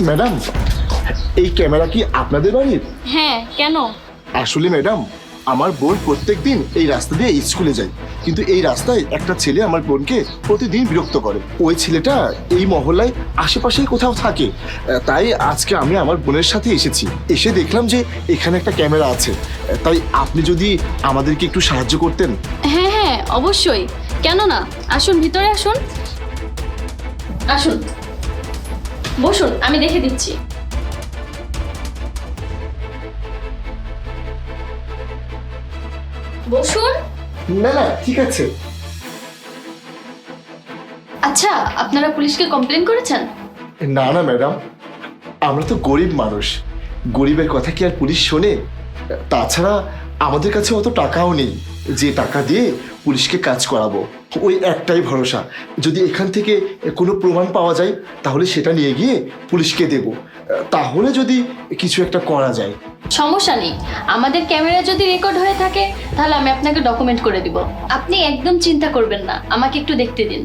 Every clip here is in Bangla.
ম্যাডাম, এই ক্যামেরা কি আপনাদের বাড়ির? হ্যাঁ, কেন? আসলে ম্যাডাম, আমার বোন প্রত্যেক দিন এই রাস্তা দিয়ে স্কুলে যায়, কিন্তু এই রাস্তায় একটা ছেলে আমার বোনকে প্রতিদিন বিরক্ত করে। ওই ছেলেটা এই মহল্লায় আশেপাশেই কোথাও থাকে। তাই আজকে আমি আমার বোনের সাথে এসেছি। এসে দেখলাম যে এখানে একটা ক্যামেরা আছে। তাই আপনি যদি আমাদেরকে একটু সাহায্য করতেন। হ্যাঁ হ্যাঁ, অবশ্যই, কেন না। আসুন, ভিতরে আসুন। আসুন, বসুন, আমি দেখে দিচ্ছি। বসুন। না না, ঠিক আছে। আচ্ছা, আপনারা পুলিশকে কমপ্লেন করেছেন? না না ম্যাডাম, আমরা তো গরিব মানুষ, গরিবের কথা কি আর পুলিশ শোনে? তাছাড়া আমাদের কাছে অত টাকাও নেই যে টাকা দিয়ে পুলিশকে কাজ করাবো। ওই একটাই ভরসা, যদি এখান থেকে কোনো প্রমাণ পাওয়া যায় তাহলে সেটা নিয়ে গিয়ে পুলিশকে দেব, তাহলে যদি কিছু একটা করা যায়। সমস্যা নেই, আমাদের ক্যামেরা যদি রেকর্ড হয়ে থাকে তাহলে আমি আপনাকে ডকুমেন্ট করে দিব। আপনি একদম চিন্তা করবেন না, আমাকে একটু দেখতে দিন।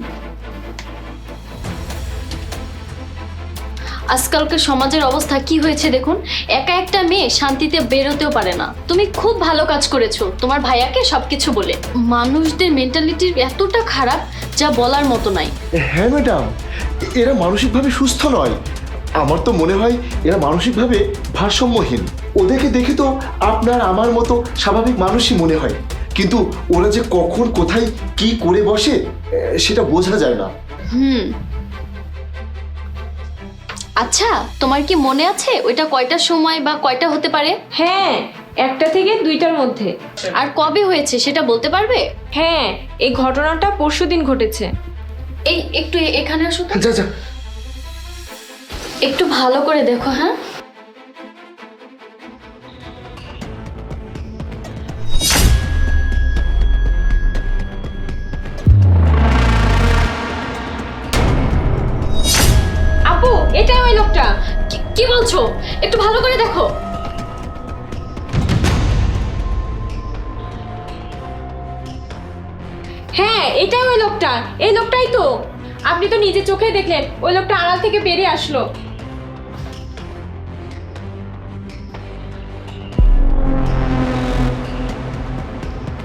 আজকালকার সমাজের অবস্থা কি হয়েছে দেখুন। একা একটা মেয়ে শান্তিতে বেরোতেও পারে না। তুমি খুব ভালো কাজ করেছো তোমার ভাইয়াকে সবকিছু বলে। মানুষদের মেন্টালিটি এতটা খারাপ যা বলার মতো নাই। হ্যাঁ ম্যাডাম, এরা মানসিকভাবে সুস্থ নয়। আমার তো মনে হয় এরা মানসিকভাবে ভারসাম্যহীন। ওদেরকে দেখে তো আপনার আমার মতো স্বাভাবিক মানুষই মনে হয়, কিন্তু ওরা যে কখন কোথায় কি করে বসে সেটা বোঝা যায় না। আচ্ছা, তোমার কি মনে আছে ওইটা কয়টার সময় বা কয়টা হতে পারে? হ্যাঁ, 1টা থেকে 2টার মধ্যে। আর কবে হয়েছে সেটা বলতে পারবে? হ্যাঁ, এই ঘটনাটা পরশুদিন ঘটেছে। এই একটু এখানে আসো তো। যা যা। একটু ভালো করে দেখো। হ্যাঁ, আপু, এটাই ওই লোকটা। কি বলছো? একটু ভালো করে দেখো। হ্যাঁ, এটাই ওই লোকটা। এই লোকটাই তো। আপনি তো নিজে চোখে দেখলেন ওই লোকটা আড়াল থেকে বেরিয়ে আসলো।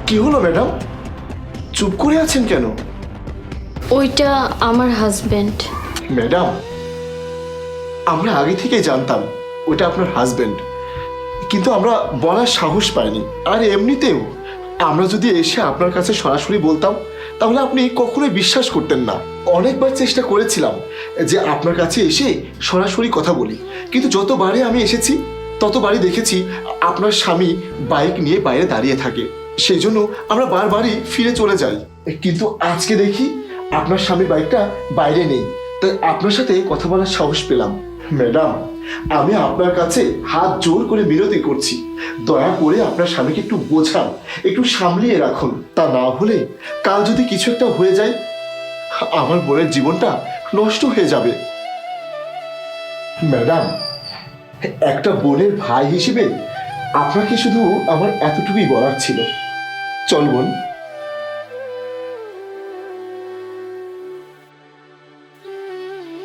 কি হলো ম্যাডাম, চুপ করে আছেন কেন? ওইটা আমার হাজবেন্ড। ম্যাডাম, আমরা আগে থেকেই জানতাম ওটা আপনার হাজবেন্ড, কিন্তু আমরা বলার সাহস পাইনি। আর এমনিতেও আমরা যদি এসে আপনার কাছে সরাসরি বলতাম তাহলে আপনি কখনোই বিশ্বাস করতেন না। অনেকবার চেষ্টা করেছিলাম যে আপনার কাছে এসে সরাসরি কথা বলি, কিন্তু যতবারই আমি এসেছি ততবারই দেখেছি আপনার স্বামী বাইক নিয়ে বাইরে দাঁড়িয়ে থাকে। সেই জন্য আমরা বারবারই ফিরে চলে যাই, কিন্তু আজকে দেখি আপনার স্বামীর বাইকটা বাইরে নেই, তাই আপনার সাথে কথা বলার সাহস পেলাম। ম্যাডাম, আমি আপনার কাছে হাত জোর করে বিনতি করছি, দয়া করে আপনার স্বামীকে একটু বোঝান, একটু সামলিয়ে রাখুন। তা না হলে কাল যদি কিছু একটা হয়ে যায় আমার বোনের জীবনটা নষ্ট হয়ে যাবে। ম্যাডাম, একটা বোনের ভাই হিসেবে আপনাকে শুধু আমার এতটুকুই বলার ছিল। চল বোন।